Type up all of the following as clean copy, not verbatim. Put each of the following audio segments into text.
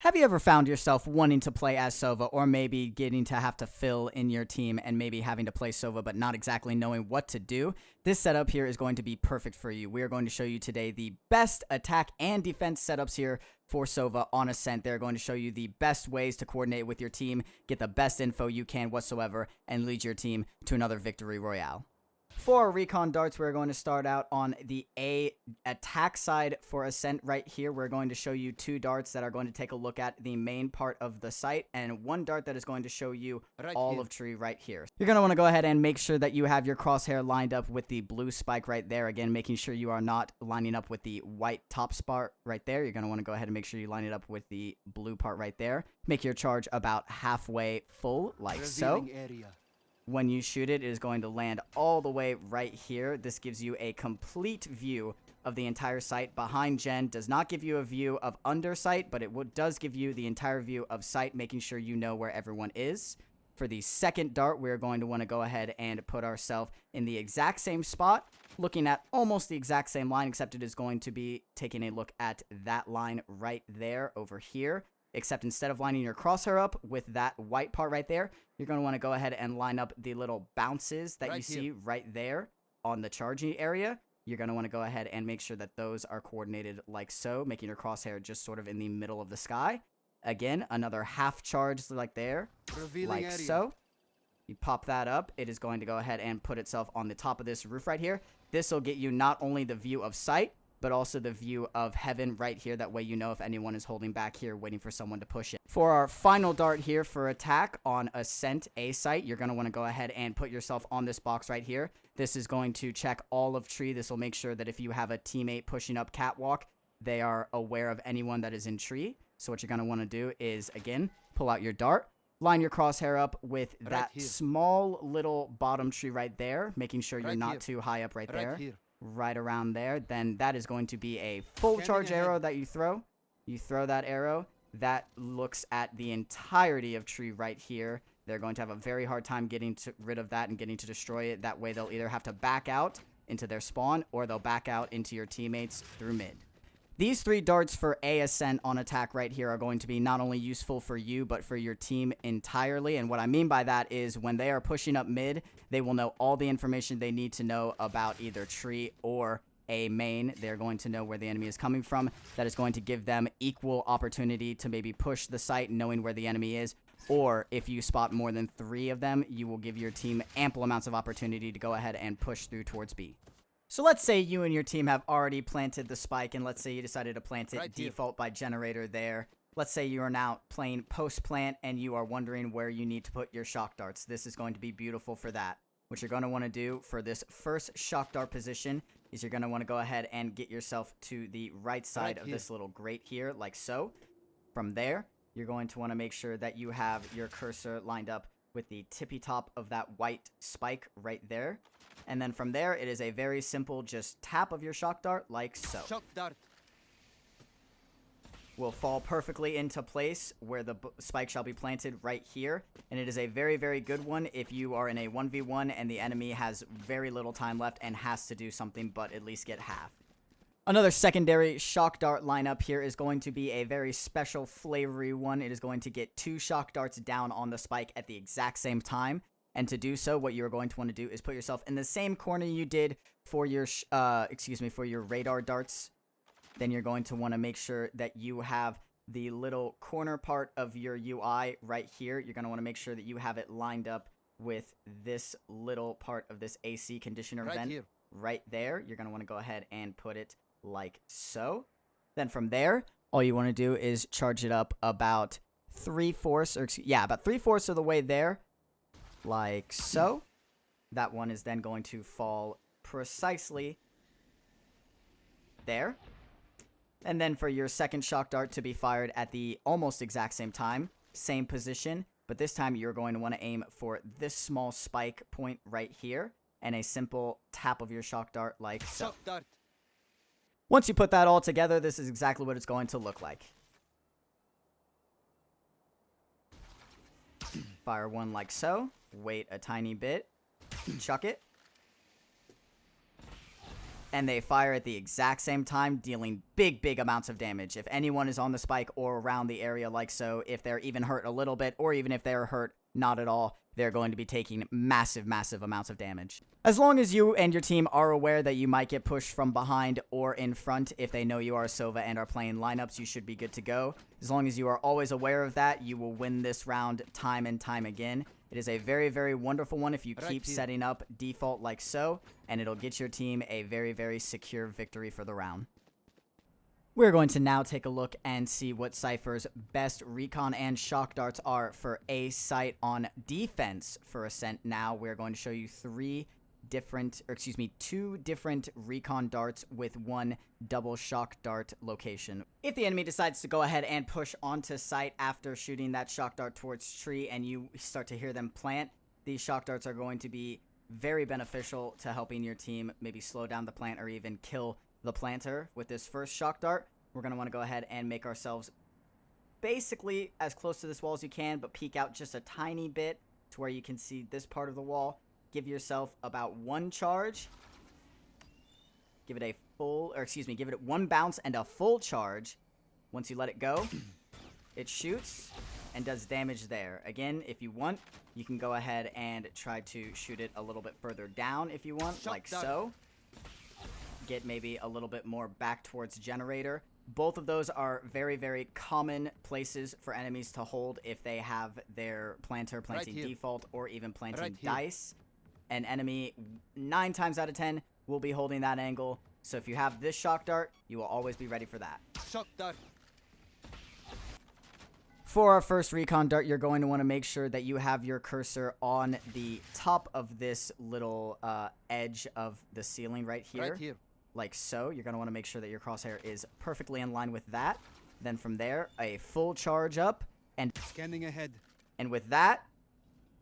Have you ever found yourself wanting to play as Sova, or maybe getting to have to fill in your team and maybe having to play Sova but not exactly knowing what to do? This setup here is going to be perfect for you. We are going to show you today the best attack and defense setups here for Sova on Ascent. They're going to show you the best ways to coordinate with your team, get the best info you can whatsoever, and lead your team to another victory royale. For our recon darts, we're going to start out on the A attack side for Ascent right here. We're going to show you 2 darts that are going to take a look at the main part of the site, and 1 dart that is going to show you all of tree right here. You're going to want to go ahead and make sure that you have your crosshair lined up with the blue spike right there. Again, making sure you are not lining up with the white top spot right there. You're going to want to go ahead and make sure you line it up with the blue part right there. Make your charge about halfway full, like so. When you shoot it, it is going to land all the way right here. This gives you a complete view of the entire site. Behind Gen does not give you a view of under site, but it does give you the entire view of site, making sure you know where everyone is. For the second dart, we're going to want to go ahead and put ourselves in the exact same spot, looking at almost the exact same line, except it is going to be taking a look at that line right there over here. Except instead of lining your crosshair up with that white part right there, you're going to want to go ahead and line up the little bounces that you see right there on the charging area. You're going to want to go ahead and make sure that those are coordinated like so, making your crosshair just sort of in the middle of the sky. Again, another half charge like there, like so. You pop that up. It is going to go ahead and put itself on the top of this roof right here. This will get you not only the view of sight, but also the view of heaven right here. That way you know if anyone is holding back here waiting for someone to push it. For our final dart here for attack on Ascent A site, you're going to want to go ahead and put yourself on this box right here. This is going to check all of tree. This will make sure that if you have a teammate pushing up catwalk, they are aware of anyone that is in tree. So what you're going to want to do is, again, pull out your dart, line your crosshair up with that small little bottom tree right there, making sure you're not too high up right there. Right around there. Then that is going to be a full charge arrow that you throw. You throw that arrow. That looks at the entirety of tree right here. They're going to have a very hard time getting rid of that and getting to destroy it. That way they'll either have to back out into their spawn or they'll back out into your teammates through mid. These 3 darts for A Ascent on attack right here are going to be not only useful for you, but for your team entirely. And what I mean by that is when they are pushing up mid, they will know all the information they need to know about either tree or A main. They're going to know where the enemy is coming from. That is going to give them equal opportunity to maybe push the site knowing where the enemy is. Or if you spot more than 3 of them, you will give your team ample amounts of opportunity to go ahead and push through towards B. So let's say you and your team have already planted the spike, and let's say you decided to plant it default by generator there. Let's say you are now playing post-plant, and you are wondering where you need to put your shock darts. This is going to be beautiful for that. What you're going to want to do for this first shock dart position is you're going to want to go ahead and get yourself to the right side of this little grate here, like so. From there, you're going to want to make sure that you have your cursor lined up with the tippy top of that white spike right there. And then from there, it is a very simple just tap of your shock dart like so. Shock dart will fall perfectly into place where the spike shall be planted right here. And it is a very, very good one if you are in a 1v1 and the enemy has very little time left and has to do something but at least get half. Another secondary shock dart lineup here is going to be a very special flavory one. It is going to get 2 shock darts down on the spike at the exact same time. And to do so, what you're going to want to do is put yourself in the same corner you did for your, for your radar darts. Then you're going to want to make sure that you have the little corner part of your UI right here. You're going to want to make sure that you have it lined up with this little part of this AC conditioner vent right there. You're going to want to go ahead and put it like so. Then from there, all you want to do is charge it up about 3/4 of the way there. Like so. That one is then going to fall precisely there. And then for your second shock dart to be fired at the almost exact same time, same position, but this time you're going to want to aim for this small spike point right here and a simple tap of your shock dart like so. Shock dart. Once you put that all together, this is exactly what it's going to look like. Fire one like so. Wait a tiny bit. Chuck it. and they fire at the exact same time, dealing big amounts of damage. If anyone is on the spike or around the area like so, if they're even hurt a little bit, or even if they're hurt not at all, they're going to be taking massive amounts of damage. As long as you and your team are aware that you might get pushed from behind or in front, if they know you are Sova and are playing lineups, you should be good to go. As long as you are always aware of that, you will win this round time and time again. It is a very wonderful one if you keep setting up default like so, and it'll get your team a very secure victory for the round. We're going to now take a look and see what Cypher's best recon and shock darts are for a site on defense for Ascent. Now we're going to show you two different recon darts with one double shock dart location. If the enemy decides to go ahead and push onto site after shooting that shock dart towards tree and you start to hear them plant, these shock darts are going to be very beneficial to helping your team maybe slow down the plant or even kill the planter. With this first shock dart, we're going to want to go ahead and make ourselves basically as close to this wall as you can, but peek out just a tiny bit to where you can see this part of the wall. Give yourself about one charge. Give it one bounce and a full charge. Once you let it go, it shoots and does damage there. Again, if you want, you can go ahead and try to shoot it a little bit further down if you want, like so. Get maybe a little bit more back towards generator. Both of those are very common places for enemies to hold if they have their planter planting default or even planting dice. An enemy 9 times out of 10 will be holding that angle. So if you have this shock dart, you will always be ready for that. Shock dart. For our first recon dart, you're going to want to make sure that you have your cursor on the top of this little edge of the ceiling right here. Like so. You're going to want to make sure that your crosshair is perfectly in line with that. Then from there, a full charge up. And scanning ahead. And with that,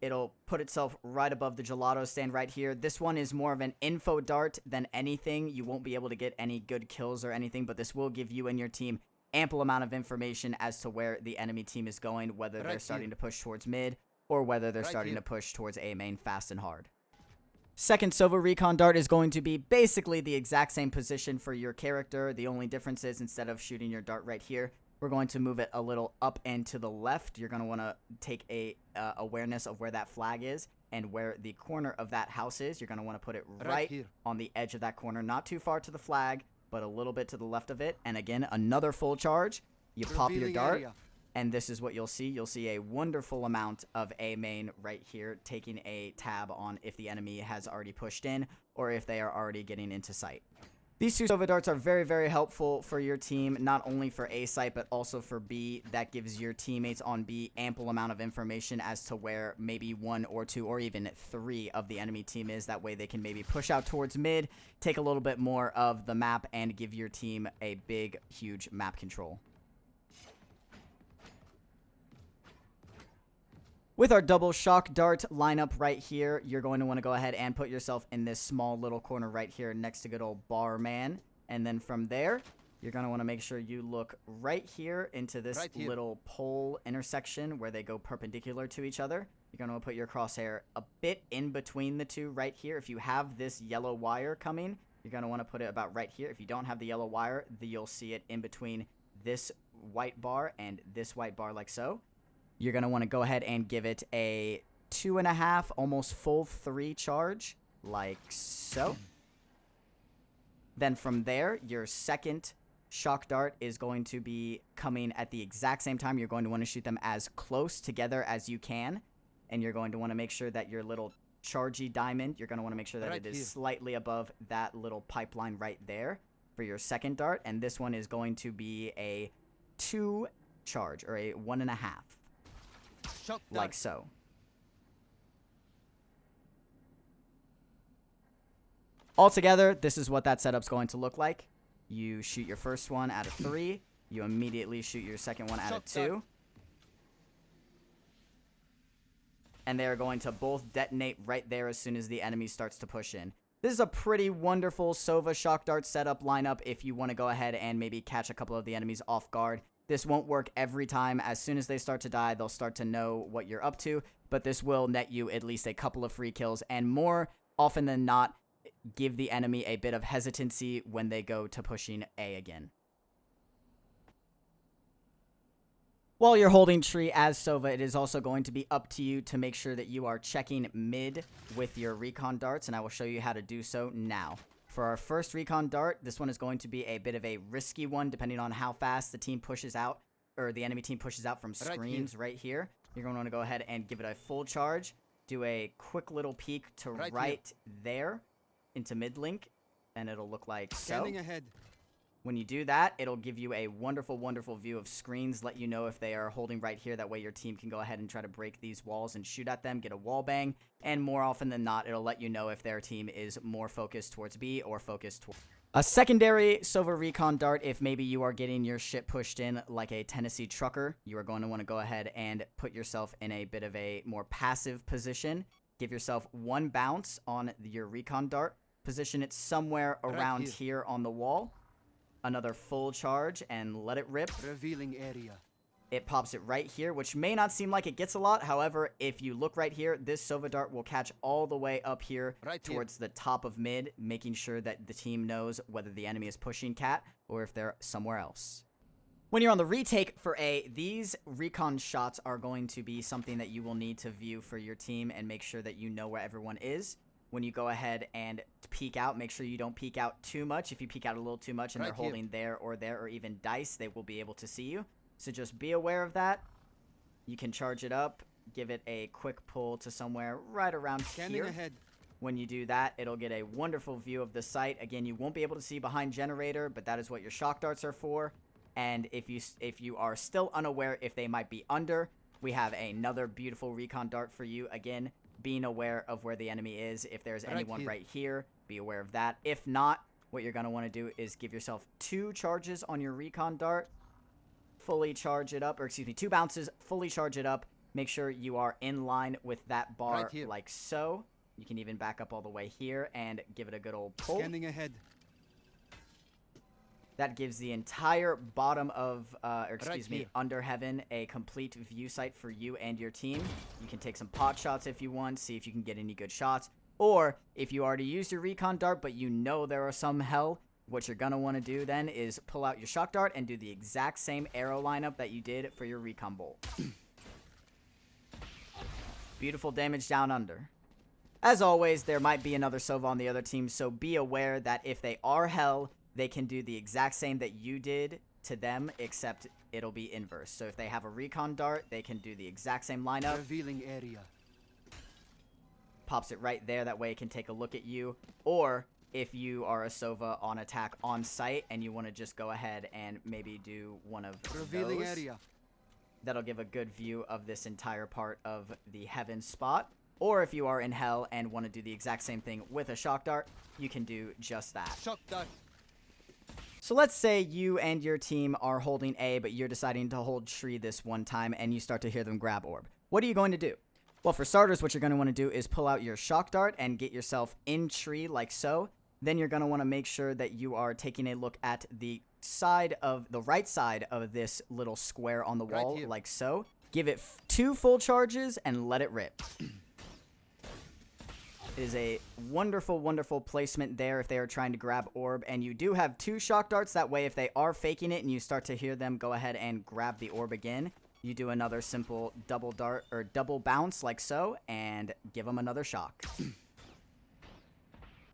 it'll put itself right above the gelato stand right here. This one is more of an info dart than anything. You won't be able to get any good kills or anything, but this will give you and your team ample amount of information as to where the enemy team is going, whether they're starting to push towards mid or whether they're starting to push towards A main fast and hard. Second Sova recon dart is going to be basically the exact same position for your character. The only difference is instead of shooting your dart right here, we're going to move it a little up and to the left. You're going to want to take a awareness of where that flag is and where the corner of that house is. You're going to want to put it right on the edge of that corner, not too far to the flag, but a little bit to the left of it. And again, another full charge. You pop your dart, and this is what you'll see. You'll see a wonderful amount of A main right here, taking a tab on if the enemy has already pushed in or if they are already getting into sight. These two Sova darts are very helpful for your team, not only for A site, but also for B. That gives your teammates on B ample amount of information as to where maybe 1 or 2 or even 3 of the enemy team is. That way they can maybe push out towards mid, take a little bit more of the map, and give your team a big, huge map control. With our double shock dart lineup right here, you're going to want to go ahead and put yourself in this small little corner right here next to good old barman. And then from there, you're going to want to make sure you look right here into this little pole intersection where they go perpendicular to each other. You're going to put your crosshair a bit in between the two right here. If you have this yellow wire coming, you're going to want to put it about right here. If you don't have the yellow wire, you'll see it in between this white bar and this white bar like so. You're going to want to go ahead and give it a 2.5, almost full 3 charge, like so. Then from there, your second shock dart is going to be coming at the exact same time. You're going to want to shoot them as close together as you can. And you're going to want to make sure that your little chargy diamond, you're going to want to make sure that it is slightly above that little pipeline right there for your second dart. And this one is going to be a 2 charge, or a 1.5. Like so. Altogether, this is what that setup's going to look like. You shoot your first one at a 3. You immediately shoot your second one at a 2. And they are going to both detonate right there as soon as the enemy starts to push in. This is a pretty wonderful Sova shock dart setup lineup if you want to go ahead and maybe catch a couple of the enemies off guard. This won't work every time. As soon as they start to die, they'll start to know what you're up to, but this will net you at least a couple of free kills, and more often than not, give the enemy a bit of hesitancy when they go to pushing A again. While you're holding tree as Sova, it is also going to be up to you to make sure that you are checking mid with your recon darts, and I will show you how to do so now. For our first recon dart, this one is going to be a bit of a risky one depending on how fast the team pushes out, or the enemy team pushes out from screens right here. You're going to want to go ahead and give it a full charge. Do a quick little peek to right there into mid link, and it'll look like so. Ahead. When you do that, it'll give you a wonderful, wonderful view of screens, let you know if they are holding right here. That way your team can go ahead and try to break these walls and shoot at them, get a wall bang, and more often than not, it'll let you know if their team is more focused towards B or focused towards a secondary Sova recon dart. If maybe you are getting your shit pushed in like a Tennessee trucker, you are going to want to go ahead and put yourself in a bit of a more passive position. Give yourself one bounce on your recon dart. Position it somewhere around here on the wall. Another full charge and let it rip. Revealing area. It pops it right here, which may not seem like it gets a lot. However, if you look right here, this Sova dart will catch all the way up here towards the top of mid, making sure that the team knows whether the enemy is pushing cat or if they're somewhere else. When you're on the retake for A, these recon shots are going to be something that you will need to view for your team and make sure that you know where everyone is. When you go ahead and peek out, make sure you don't peek out too much. If you peek out a little too much and they're holding there or even dice, they will be able to see you. So just be aware of that. You can charge it up, give it a quick pull to somewhere right around here. Ahead. When you do that, it'll get a wonderful view of the site. Again, you won't be able to see behind generator, but that is what your shock darts are for. And if you are still unaware if they might be under, we have another beautiful recon dart for you. Again, being aware of where the enemy is. If there's anyone right here, be aware of that. If not, what you're going to want to do is give yourself 2 charges on your recon dart. Fully charge it up, or excuse me, 2 bounces, fully charge it up. Make sure you are in line with that bar like so. You can even back up all the way here and give it a good old pull. Scanning ahead. That gives the entire bottom of, under heaven a complete view site for you and your team. You can take some pot shots if you want, see if you can get any good shots. Or, if you already used your recon dart, but you know there are some hell, what you're going to want to do then is pull out your shock dart and do the exact same arrow lineup that you did for your recon bolt. Beautiful damage down under. As always, there might be another Sova on the other team, so be aware that if they are hell, they can do the exact same that you did to them, except it'll be inverse. So if they have a recon dart, they can do the exact same lineup. Revealing area. Pops it right there, that way it can take a look at you. Or if you are a Sova on attack on site and you want to just go ahead and maybe do one of Revealing those, area. that'll give a good view of this entire part of the heaven spot. Or if you are in hell and want to do the exact same thing with a shock dart, you can do just that. Shock dart. So let's say you and your team are holding A, but you're deciding to hold tree this one time and you start to hear them grab orb. What are you going to do? Well, for starters, what you're going to want to do is pull out your shock dart and get yourself in tree like so. Then you're going to want to make sure that you are taking a look at the right side of this little square on the wall like so. Give it 2 full charges and let it rip. It is a wonderful, wonderful placement there if they are trying to grab orb. And you do have 2 shock darts. That way, if they are faking it and you start to hear them go ahead and grab the orb again, you do another simple double dart or double bounce like so and give them another shock.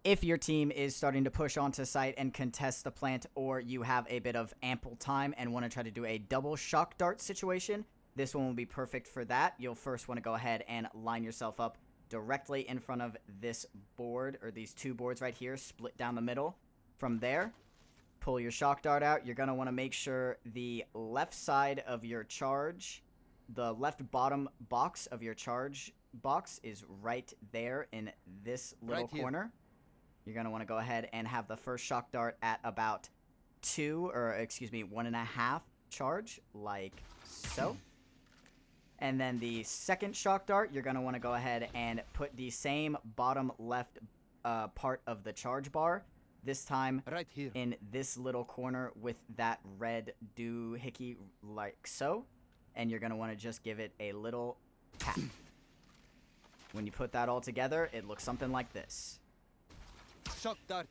If your team is starting to push onto site and contest the plant, or you have a bit of ample time and want to try to do a double shock dart situation, this one will be perfect for that. You'll first want to go ahead and line yourself up directly in front of this board, or these 2 boards right here, split down the middle. From there, pull your shock dart out. You're going to want to make sure the left side of your charge, the left bottom box of your charge box is right there in this little corner. You're going to want to go ahead and have the first shock dart at about 1.5 charge, like so. And then the second shock dart, you're going to want to go ahead and put the same bottom left part of the charge bar, this time right here in this little corner with that red doohickey like so. And you're going to want to just give it a little tap. When you put that all together, it looks something like this. Shock dart.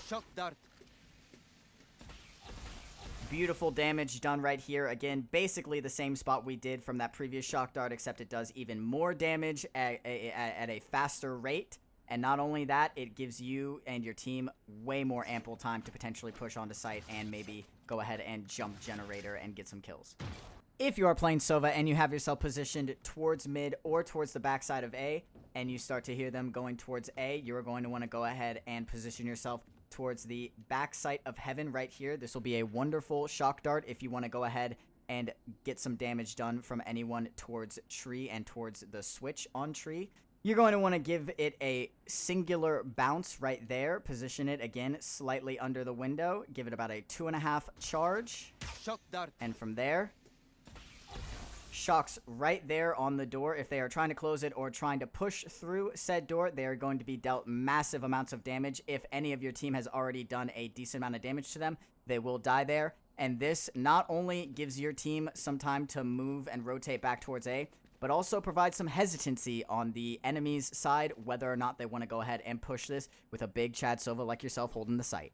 Shock dart. Beautiful damage done right here. Again, basically the same spot we did from that previous shock dart, except it does even more damage at a faster rate. And not only that, it gives you and your team way more ample time to potentially push onto site and maybe go ahead and jump generator and get some kills. If you are playing Sova and you have yourself positioned towards mid or towards the backside of A, and you start to hear them going towards A, you're going to want to go ahead and position yourself towards the backside of heaven right here. This will be a wonderful shock dart if you want to go ahead and get some damage done from anyone towards tree and towards the switch on tree. You're going to want to give it a singular bounce right there. Position it again slightly under the window. Give it about a 2.5 charge. Shock dart. And from there, shocks right there on the door. If they are trying to close it or trying to push through said door, they are going to be dealt massive amounts of damage. If any of your team has already done a decent amount of damage to them, they will die there. And this not only gives your team some time to move and rotate back towards A, but also provides some hesitancy on the enemy's side, whether or not they want to go ahead and push this with a big Chad Sova like yourself holding the site.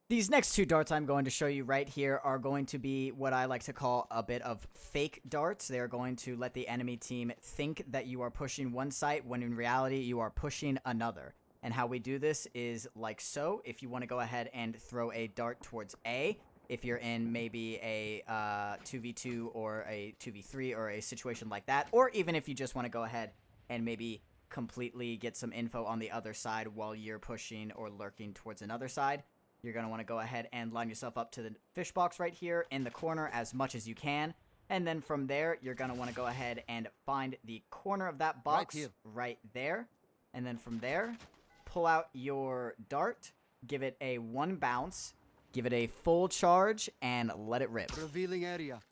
These next two darts I'm going to show you right here are going to be what I like to call a bit of fake darts. They're going to let the enemy team think that you are pushing one site when in reality you are pushing another. And how we do this is like so. If you want to go ahead and throw a dart towards A, if you're in maybe a 2v2 or a 2v3 or a situation like that, or even if you just want to go ahead and maybe completely get some info on the other side while you're pushing or lurking towards another side, you're going to want to go ahead and line yourself up to the fish box right here in the corner as much as you can. And then from there, you're going to want to go ahead and find the corner of that box right there. And then from there, pull out your dart, give it a 1 bounce, give it a full charge, and let it rip. Revealing area.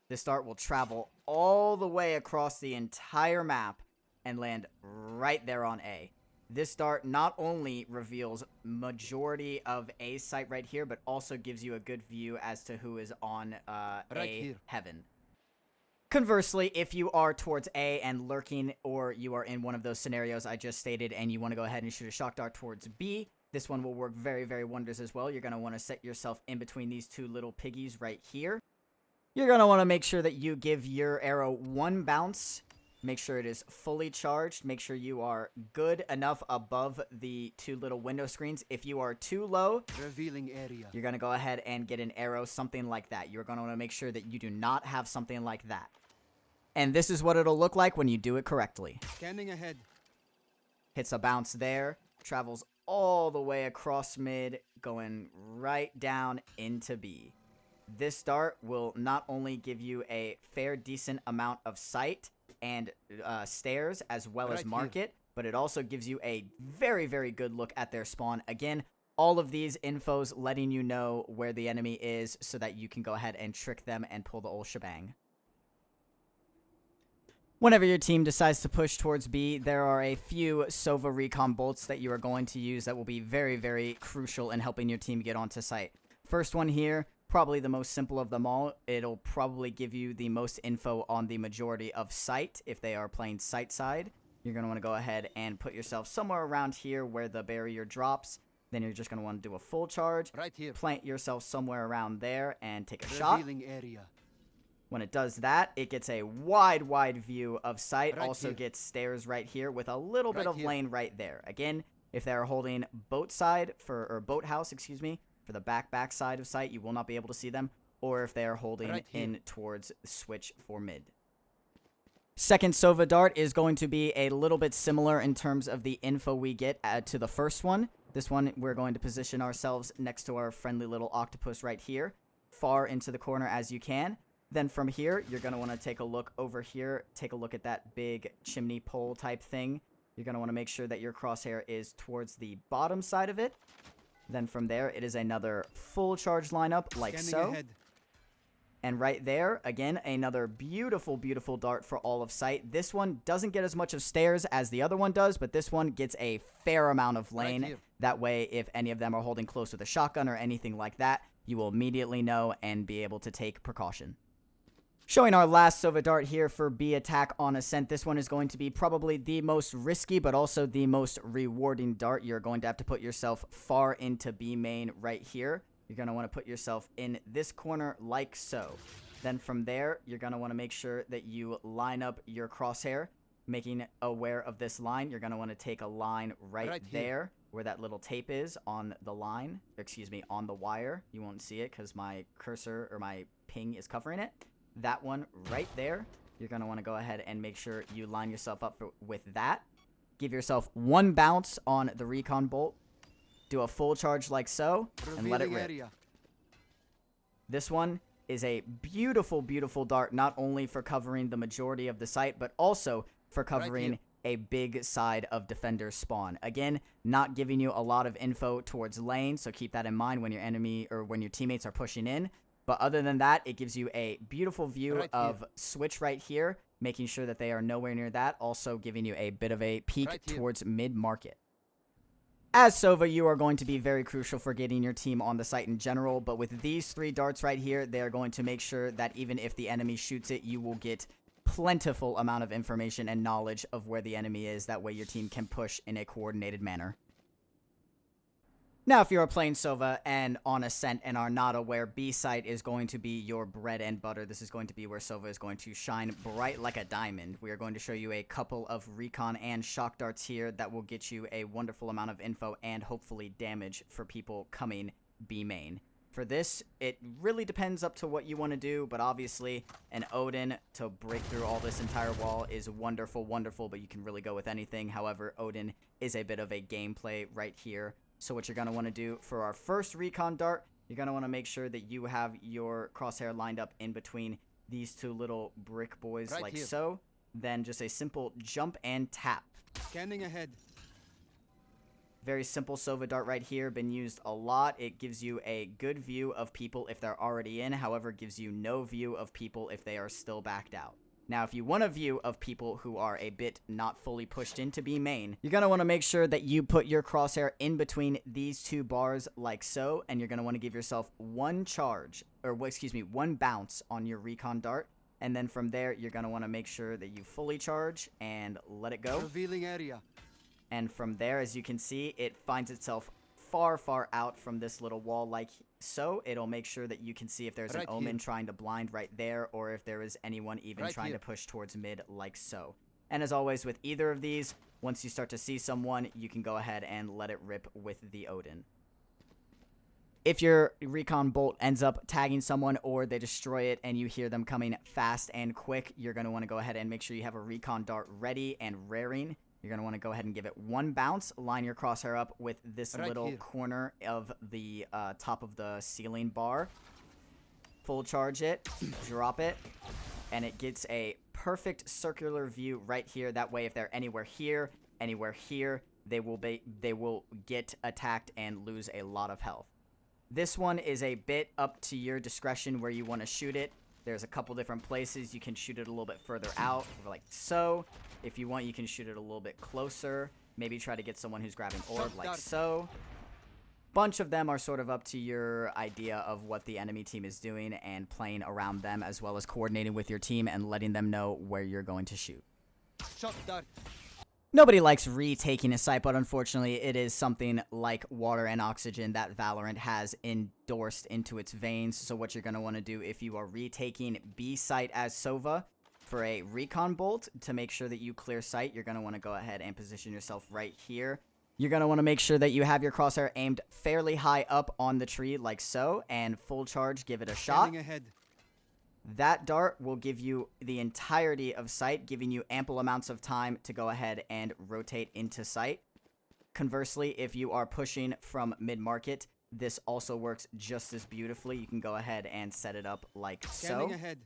This dart will travel all the way across the entire map and land right there on A. This dart not only reveals majority of A site right here, but also gives you a good view as to who is on A heaven. Conversely, if you are towards A and lurking, or you are in one of those scenarios I just stated and you want to go ahead and shoot a shock dart towards B, this one will work very, very wonders as well. You're going to want to set yourself in between these two little piggies right here. You're going to want to make sure that you give your arrow 1 bounce. Make sure it is fully charged. Make sure you are good enough above the 2 little window screens. If you are too low, revealing area, you're going to go ahead and get an arrow, something like that. You're going to want to make sure that you do not have something like that. And this is what it'll look like when you do it correctly. Scanning ahead. Hits a bounce there. Travels all the way across mid, going right down into B. This dart will not only give you a fair, decent amount of sight and stairs as well as market, but it also gives you a very, very good look at their spawn. Again, all of these infos letting you know where the enemy is so that you can go ahead and trick them and pull the old shebang. Whenever your team decides to push towards B, there are a few Sova recon bolts that you are going to use that will be very, very crucial in helping your team get onto site. First one here, probably the most simple of them all. It'll probably give you the most info on the majority of site if they are playing site side. You're going to want to go ahead and put yourself somewhere around here where the barrier drops. Then you're just going to want to do a full charge. Right here. Plant yourself somewhere around there and take a shot. Area. When it does that, it gets a wide view of site. Right also here. gets stairs right here with a little bit of here. lane right there. Again, if they're holding boat side or boathouse, excuse me, for the back side of site, you will not be able to see them. Or if they are holding in towards switch for mid. Second Sova dart is going to be a little bit similar in terms of the info we get to the first one. This one, we're going to position ourselves next to our friendly little octopus right here, far into the corner as you can. Then from here, you're going to want to take a look over here, take a look at that big chimney pole type thing. You're going to want to make sure that your crosshair is towards the bottom side of it. Then from there, it is another full charge lineup like so. Ahead. And right there, again, another beautiful, beautiful dart for all of site. This one doesn't get as much of stairs as the other one does, but this one gets a fair amount of lane. That way, if any of them are holding close with a shotgun or anything like that, you will immediately know and be able to take precaution. Showing our last Sova dart here for B attack on Ascent. This one is going to be probably the most risky, but also the most rewarding dart. You're going to have to put yourself far into B main right here. You're going to want to put yourself in this corner like so. Then from there, you're going to want to make sure that you line up your crosshair, making aware of this line. You're going to want to take a line right there where that little tape is on the line, excuse me, on the wire. You won't see it because my cursor or my ping is covering it. That one right there, you're going to want to go ahead and make sure you line yourself up with that. Give yourself one bounce on the recon bolt. Do a full charge like so, and let it rip. This one is a beautiful, beautiful dart, not only for covering the majority of the site, but also for covering a big side of defender spawn. Again, not giving you a lot of info towards lane, so keep that in mind when your enemy or when your teammates are pushing in. But other than that, it gives you a beautiful view of switch right here, making sure that they are nowhere near that, also giving you a bit of a peek towards mid-market. As Sova, you are going to be very crucial for getting your team on the site in general, but with these 3 darts right here, they are going to make sure that even if the enemy shoots it, you will get plentiful amount of information and knowledge of where the enemy is. That way your team can push in a coordinated manner. Now, if you are playing Sova and on Ascent and are not aware, B site is going to be your bread and butter. This is going to be where Sova is going to shine bright like a diamond. We are going to show you a couple of recon and shock darts here that will get you a wonderful amount of info and hopefully damage for people coming B main. For this, it really depends up to what you want to do, but obviously an Odin to break through all this entire wall is wonderful, wonderful, but you can really go with anything. However, Odin is a bit of a gameplay right here. So what you're going to want to do for our first recon dart, you're going to want to make sure that you have your crosshair lined up in between these 2 little brick boys like so. Then just a simple jump and tap. Scanning ahead. Very simple Sova dart right here, been used a lot. It gives you a good view of people if they're already in, however, gives you no view of people if they are still backed out. Now, if you want a view of people who are a bit not fully pushed into B main, you're going to want to make sure that you put your crosshair in between these 2 bars like so, and you're going to want to give yourself one charge, or excuse me, one bounce on your recon dart, and then from there, you're going to want to make sure that you fully charge and let it go. Revealing area. And from there, as you can see, it finds itself far, far out from this little wall like so. It'll make sure that you can see if there's an Omen trying to blind right there, or if there is anyone even trying to push towards mid like so. And as always with either of these, once you start to see someone, you can go ahead and let it rip with the Odin. If your recon bolt ends up tagging someone or they destroy it and you hear them coming fast and quick, you're going to want to go ahead and make sure you have a recon dart ready and raring. You're going to want to go ahead and give it one bounce, line your crosshair up with this little corner of the top of the ceiling bar. Full charge it, drop it, and it gets a perfect circular view right here. That way, if they're anywhere here, they will get attacked and lose a lot of health. This one is a bit up to your discretion where you want to shoot it. There's a couple different places. You can shoot it a little bit further out, like so. If you want, you can shoot it a little bit closer. Maybe try to get someone who's grabbing orb, like so. Bunch of them are sort of up to your idea of what the enemy team is doing and playing around them, as well as coordinating with your team and letting them know where you're going to shoot. Shock dart. Nobody likes retaking a site, but unfortunately it is something like water and oxygen that Valorant has endorsed into its veins. So what you're going to want to do if you are retaking B site as Sova for a recon bolt, to make sure that you clear site, you're going to want to go ahead and position yourself right here. You're going to want to make sure that you have your crosshair aimed fairly high up on the tree like so, and full charge, give it a shot. Ahead. That dart will give you the entirety of sight, giving you ample amounts of time to go ahead and rotate into sight. Conversely, if you are pushing from mid-market, this also works just as beautifully. You can go ahead and set it up like so. Ahead.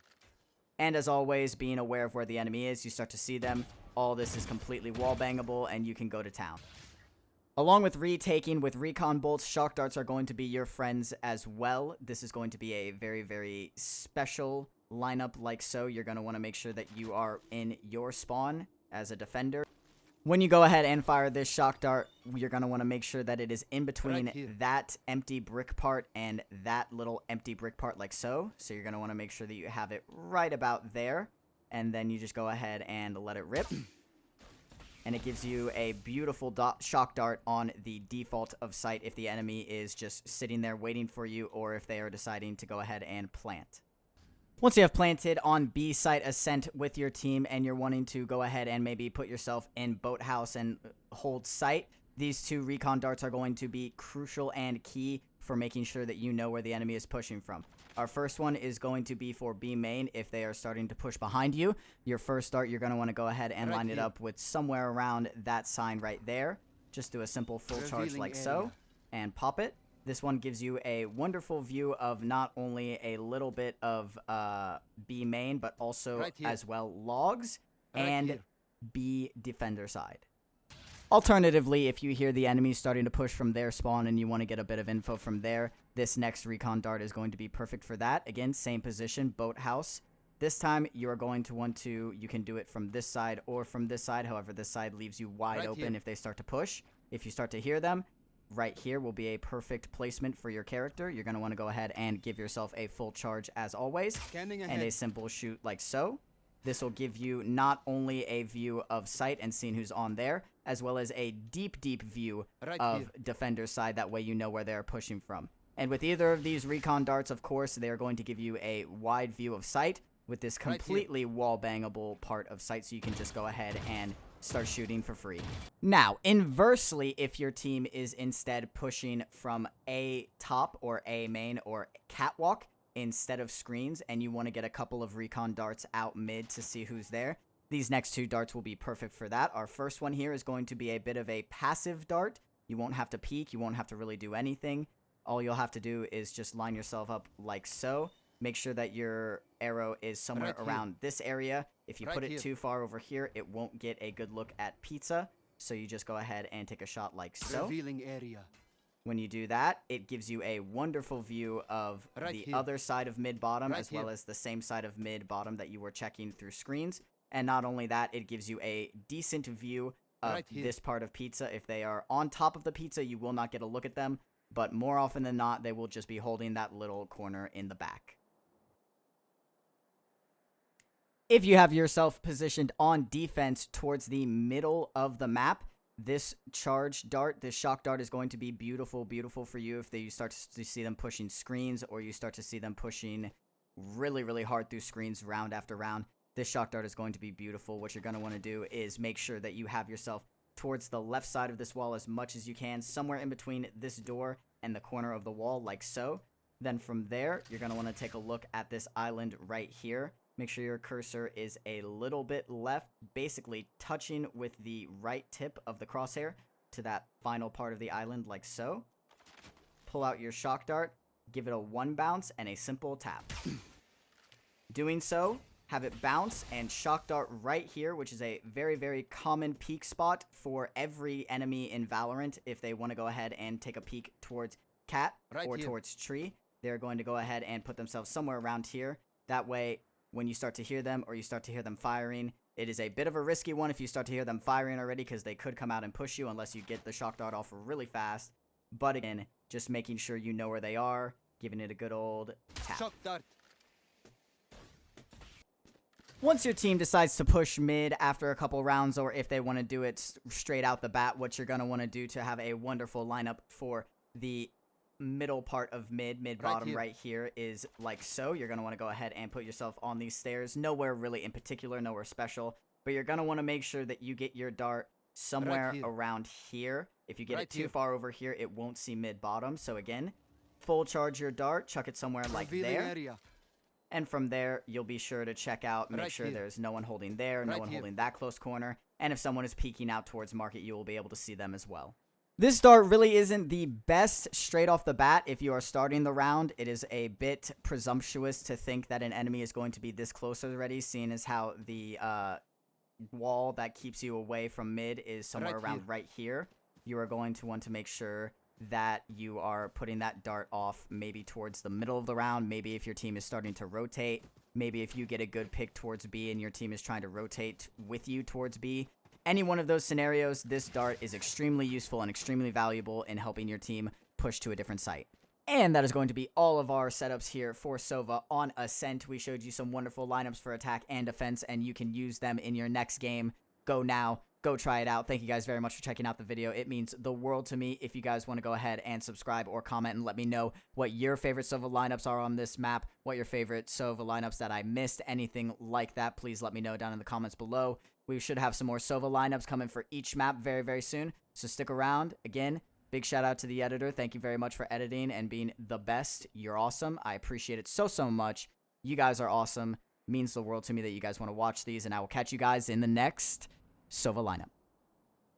And as always, being aware of where the enemy is, you start to see them. All this is completely wall bangable, and you can go to town. Along with retaking, with recon bolts, shock darts are going to be your friends as well. This is going to be a very, very special lineup like so. You're going to want to make sure that you are in your spawn as a defender. When you go ahead and fire this shock dart, you're going to want to make sure that it is in between Right here. that empty brick part and that little empty brick part like so. So you're going to want to make sure that you have it right about there. And then you just go ahead and let it rip. And it gives you a beautiful shock dart on the default of sight if the enemy is just sitting there waiting for you, or if they are deciding to go ahead and plant. Once you have planted on B site Ascent with your team and you're wanting to go ahead and maybe put yourself in boathouse and hold site, these two recon darts are going to be crucial and key for making sure that you know where the enemy is pushing from. Our first one is going to be for B main if they are starting to push behind you. Your first dart, you're going to want to go ahead and line it up with somewhere around that sign right there. Just do a simple full charge like so and pop it. This one gives you a wonderful view of not only a little bit of B main, but also as well logs and B defender side. Alternatively, if you hear the enemy starting to push from their spawn and you want to get a bit of info from there, this next recon dart is going to be perfect for that. Again, same position, boathouse. This time, you are going to want to, you can do it from this side or from this side. However, this side leaves you wide open if they start to push. If you start to hear them, right here will be a perfect placement for your character. You're going to want to go ahead and give yourself a full charge as always, and a simple shoot like so. This will give you not only a view of sight and seeing who's on there, as well as a deep view of defender side. That way you know where they're pushing from. And with either of these recon darts, of course, they are going to give you a wide view of sight with this completely wall bangable part of sight, so you can just go ahead and start shooting for free. Now, inversely, if your team is instead pushing from A top or A main or catwalk instead of screens, and you want to get a couple of recon darts out mid to see who's there, these next two darts will be perfect for that. Our first one here is going to be a bit of a passive dart. You won't have to peek. You won't have to really do anything. All you'll have to do is just line yourself up like so. Make sure that your arrow is somewhere around this area. If you put it too far over here, it won't get a good look at pizza. So you just go ahead and take a shot like so. Revealing area. When you do that, it gives you a wonderful view of the other side of mid-bottom, as well as the same side of mid-bottom that you were checking through screens. And not only that, it gives you a decent view of this part of pizza. If they are on top of the pizza, you will not get a look at them. But more often than not, they will just be holding that little corner in the back. If you have yourself positioned on defense towards the middle of the map, this charge dart, this shock dart is going to be beautiful for you if you start to see them pushing screens, or you start to see them pushing really hard through screens round after round. This shock dart is going to be beautiful. What you're going to want to do is make sure that you have yourself towards the left side of this wall as much as you can, somewhere in between this door and the corner of the wall like so. Then from there, you're going to want to take a look at this island right here. Make sure your cursor is a little bit left, basically touching with the right tip of the crosshair to that final part of the island like so. Pull out your shock dart, give it a 1 bounce and a simple tap. Doing so, have it bounce and shock dart right here, which is a very common peek spot for every enemy in Valorant. If they want to go ahead and take a peek towards cat or towards tree, they're going to go ahead and put themselves somewhere around here. That way, when you start to hear them or you start to hear them firing, it is a bit of a risky one if you start to hear them firing already, because they could come out and push you unless you get the shock dart off really fast. But again, just making sure you know where they are, giving it a good old tap. Shock dart. Once your team decides to push mid after a couple rounds, or if they want to do it straight out the bat, what you're going to want to do to have a wonderful lineup for the middle part of mid-bottom right here is like so. You're going to want to go ahead and put yourself on these stairs. Nowhere really in particular, nowhere special, but you're going to want to make sure that you get your dart somewhere around here. If you get it too far over here, it won't see mid-bottom. So again, full charge your dart, chuck it somewhere like there. And from there, you'll be sure to check out, make sure there's no one holding there, no one holding that close corner. And if someone is peeking out towards market, you will be able to see them as well. This dart really isn't the best straight off the bat if you are starting the round. It is a bit presumptuous to think that an enemy is going to be this close already, seeing as how the wall that keeps you away from mid is somewhere around right here. You are going to want to make sure that you are putting that dart off maybe towards the middle of the round. Maybe if your team is starting to rotate. Maybe if you get a good pick towards B and your team is trying to rotate with you towards B. any one of those scenarios, this dart is extremely useful and extremely valuable in helping your team push to a different site. And that is going to be all of our setups here for Sova on ASCENT. We showed you some wonderful lineups for attack and defense, and you can use them in your next game. Go now. Go try it out. Thank you guys very much for checking out the video. It means the world to me. If you guys want to go ahead and subscribe or comment and let me know what your favorite Sova lineups are on this map, what your favorite Sova lineups that I missed, anything like that, please let me know down in the comments below. We should have some more Sova lineups coming for each map very, very soon, so stick around. Again, big shout out to the editor. Thank you very much for editing and being the best. You're awesome. I appreciate it so, so much. You guys are awesome. It means the world to me that you guys want to watch these, and I will catch you guys in the next Sova lineup.